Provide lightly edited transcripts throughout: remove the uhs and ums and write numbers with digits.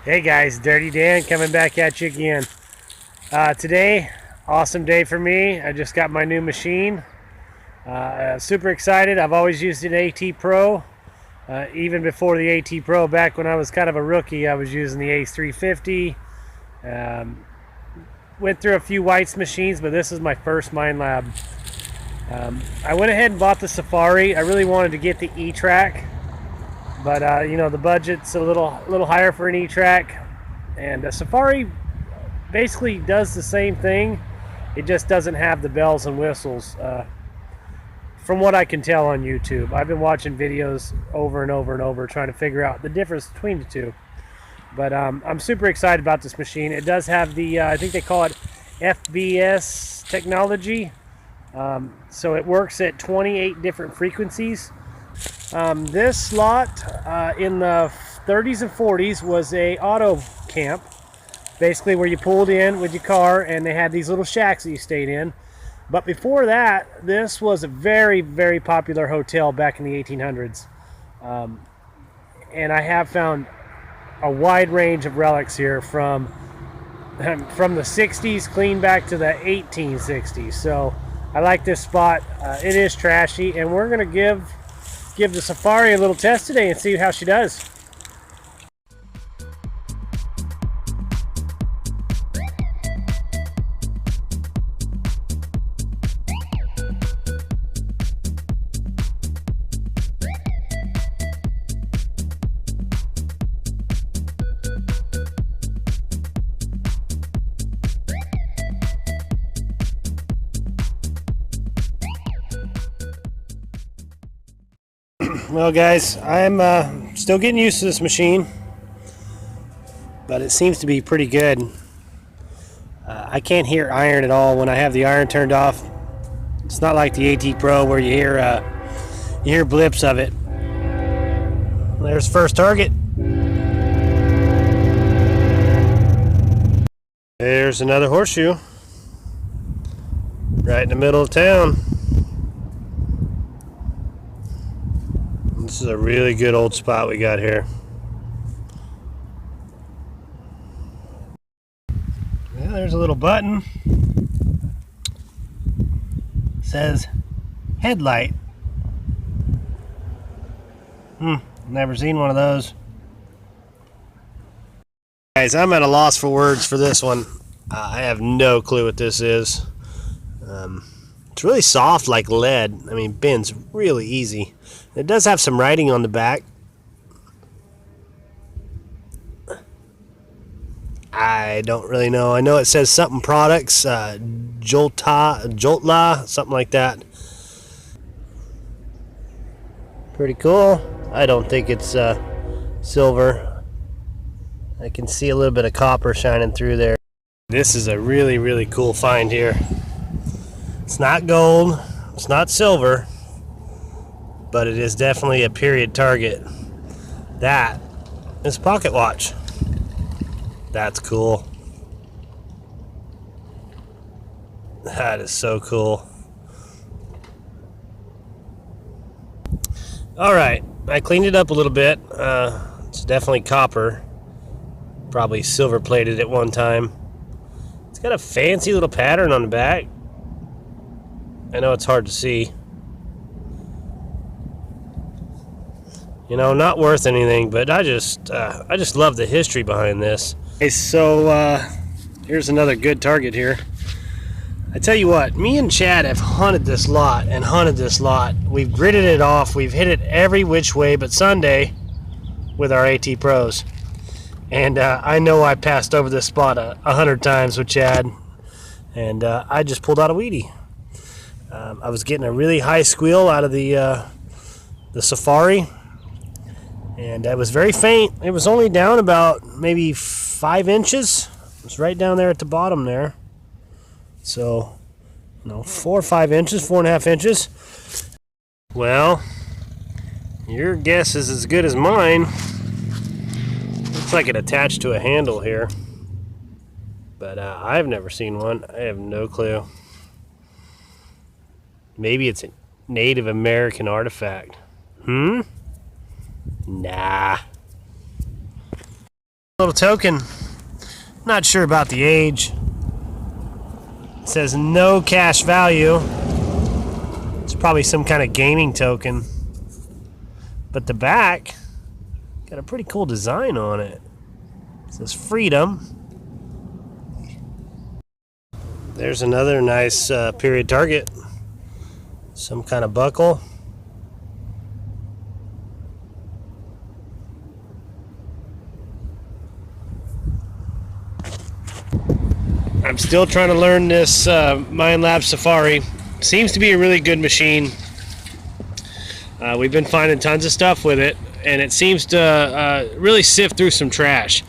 Hey guys, Dirty Dan coming back at you again. Today, awesome day for me. I just got my new machine. Super excited. I've always used an AT Pro. Even before the AT Pro, back when I was kind of a rookie, I was using the Ace 350. Went through a few White's machines, but this is my first Minelab. I went ahead and bought the Safari. I really wanted to get the E-Track. But you know, the budget's a little higher for an E-Track, and a Safari basically does the same thing. It just doesn't have the bells and whistles. From what I can tell on YouTube, I've been watching videos over and over and over trying to figure out the difference between the two. But I'm super excited about this machine. It does have the I think they call it FBS technology, so it works at 28 different frequencies. This slot in the 30s and 40s was a auto camp, basically where you pulled in with your car and they had these little shacks that you stayed in. But before that, this was a very, very popular hotel back in the 1800s. And I have found a wide range of relics here from the 60s clean back to the 1860s. So I like this spot. It is trashy, and we're going to give the Safari a little test today and see how she does. Well guys, I'm still getting used to this machine, but it seems to be pretty good. I can't hear iron at all when I have the iron turned off. It's not like the AT Pro where you hear blips of it. There's first target. There's another horseshoe right in the middle of town. This is a really good old spot we got here. Yeah, there's a little button. It says headlight. Never seen one of those. Guys, I'm at a loss for words for this one. I have no clue what this is. It's really soft like lead. I mean, bends really easy. It does have some writing on the back. I don't really know. I know it says something products, Joltla, something like that. Pretty cool. I don't think it's silver. I can see a little bit of copper shining through there. This is a really, really cool find here. It's not gold, it's not silver, but it is definitely a period target. That is a pocket watch. That's cool. That is so cool. Alright, I cleaned it up a little bit. It's definitely copper. Probably silver plated at one time. It's got a fancy little pattern on the back. I know it's hard to see. You know, not worth anything, but I just love the history behind this. Okay, so here's another good target here. I tell you what, me and Chad have hunted this lot and hunted this lot. We've gridded it off. We've hit it every which way but Sunday with our AT Pros. And I know I passed over this spot 100 times with Chad, and I just pulled out a weedie. I was getting a really high squeal out of the Safari, and it was very faint. It was only down about maybe 5 inches. It was right down there at the bottom there. So, you know, 4 or 5 inches, 4.5 inches. Well, your guess is as good as mine. Looks like it attached to a handle here, but I've never seen one. I have no clue. Maybe it's a Native American artifact. Nah. Little token. Not sure about the age. It says no cash value. It's probably some kind of gaming token. But the back got a pretty cool design on it. It says Freedom. There's another nice period target. Some kind of buckle. I'm still trying to learn this Minelab Safari. Seems to be a really good machine. We've been finding tons of stuff with it, and it seems to really sift through some trash.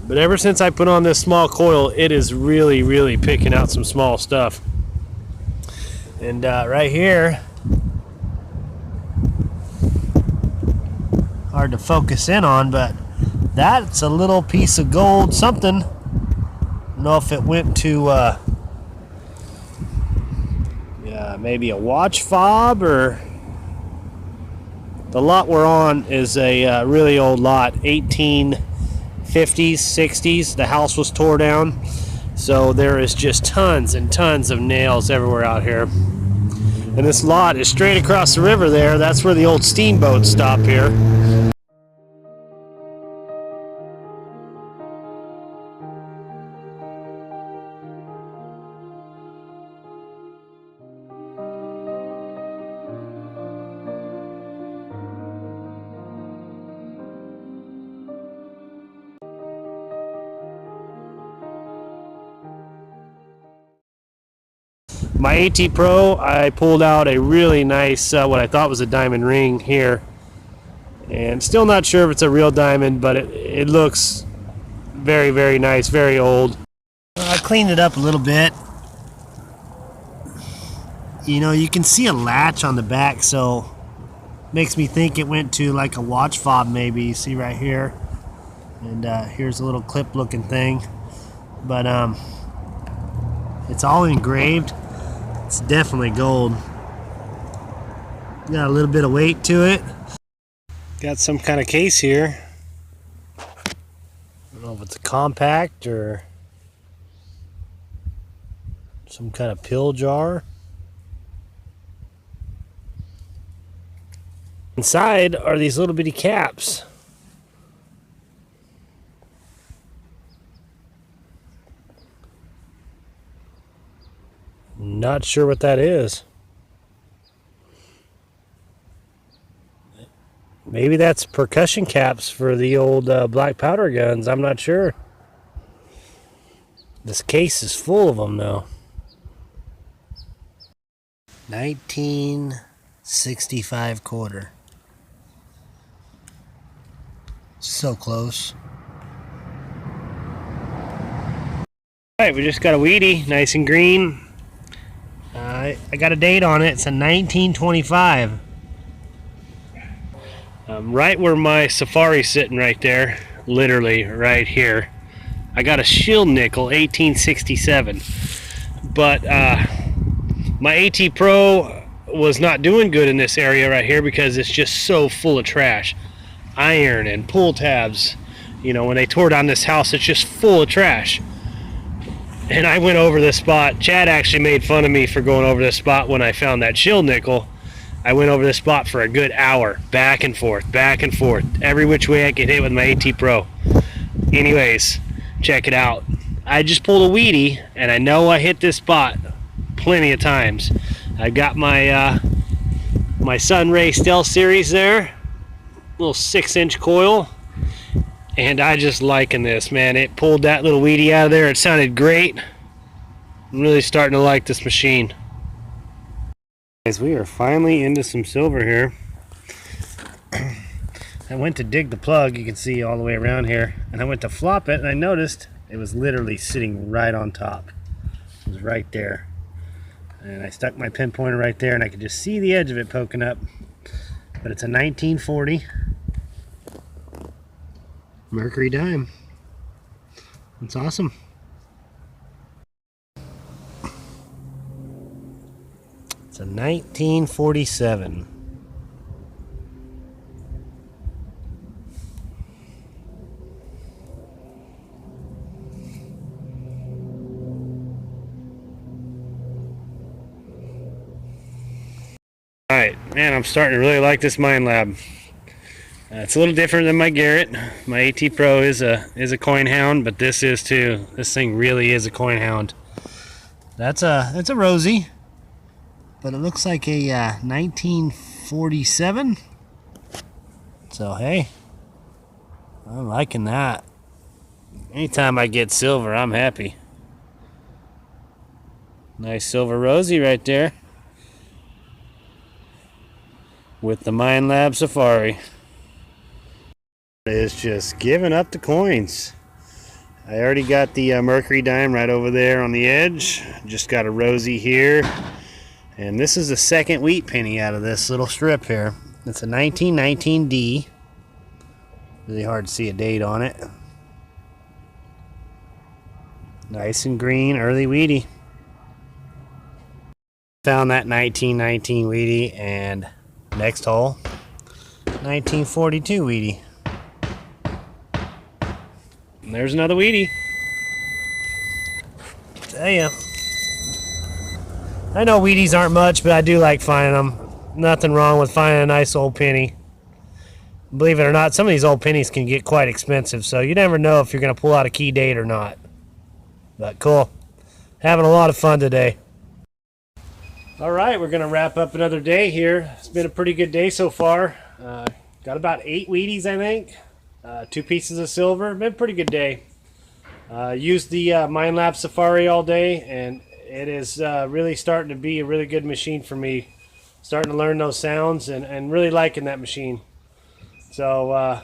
But ever since I put on this small coil, it is really picking out some small stuff. And right here, hard to focus in on, but that's a little piece of gold something. I don't know if it went to yeah, maybe a watch fob, or the lot we're on is a really old lot, 1850s, 60s. The house was tore down, so there is just tons and tons of nails everywhere out here. And this lot is straight across the river there. That's where the old steamboats stop here. My AT Pro, I pulled out a really nice, what I thought was a diamond ring here. And still not sure if it's a real diamond, but it looks very nice, very old. I cleaned it up a little bit. You know, you can see a latch on the back, so makes me think it went to like a watch fob maybe. You see right here. And here's a little clip looking thing. But it's all engraved. It's definitely gold. Got a little bit of weight to it. Got some kind of case here. I don't know if it's a compact or some kind of pill jar. Inside are these little bitty caps. Not sure what that is. Maybe that's percussion caps for the old black powder guns. I'm not sure. This case is full of them though. 1965 quarter. So close. Alright, we just got a weedy, nice and green. I got a date on it. It's a 1925. Right where my Safari's sitting right there, literally right here. I got a shield nickel, 1867. But my AT Pro was not doing good in this area right here because it's just so full of trash. Iron and pull tabs. You know, when they tore down this house, it's just full of trash. And I went over this spot. Chad actually made fun of me for going over this spot when I found that shield nickel. I went over this spot for a good hour, back and forth, every which way I could hit with my AT Pro. Anyways, check it out. I just pulled a weedy, and I know I hit this spot plenty of times. I got my my Sunray Stealth series there, little 6-inch coil. And I just liking this, man. It pulled that little weedy out of there. It sounded great. I'm really starting to like this machine. Guys, we are finally into some silver here. I went to dig the plug, you can see all the way around here, and I went to flop it, and I noticed it was literally sitting right on top. It was right there. And I stuck my pinpointer right there, and I could just see the edge of it poking up. But it's a 1940. Mercury dime. That's awesome. It's a 1947. right, man, I'm starting to really like this Minelab. It's a little different than my Garrett. My AT Pro is a coin hound, but this is too. This thing really is a coin hound. That's a Rosie, but it looks like a 1947. So hey, I'm liking that. Anytime I get silver, I'm happy. Nice silver Rosie right there with the Minelab Safari. It's just giving up the coins. I already got the Mercury dime right over there on the edge. Just got a Rosie here. And this is the second wheat penny out of this little strip here. It's a 1919D. Really hard to see a date on it. Nice and green, early wheatie. Found that 1919 wheatie, and next hole, 1942 wheatie. And there's another wheatie. Tell ya. I know wheaties aren't much, but I do like finding them. Nothing wrong with finding a nice old penny. Believe it or not, some of these old pennies can get quite expensive, so you never know if you're going to pull out a key date or not. But cool. Having a lot of fun today. All right, we're going to wrap up another day here. It's been a pretty good day so far. Got about 8 wheaties, I think. 2 pieces of silver. Been a pretty good day. Used the Minelab Safari all day, and it is really starting to be a really good machine for me. Starting to learn those sounds and really liking that machine. So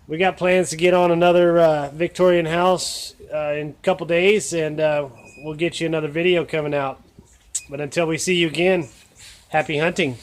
we got plans to get on another Victorian house in a couple days, and we'll get you another video coming out. But until we see you again, happy hunting.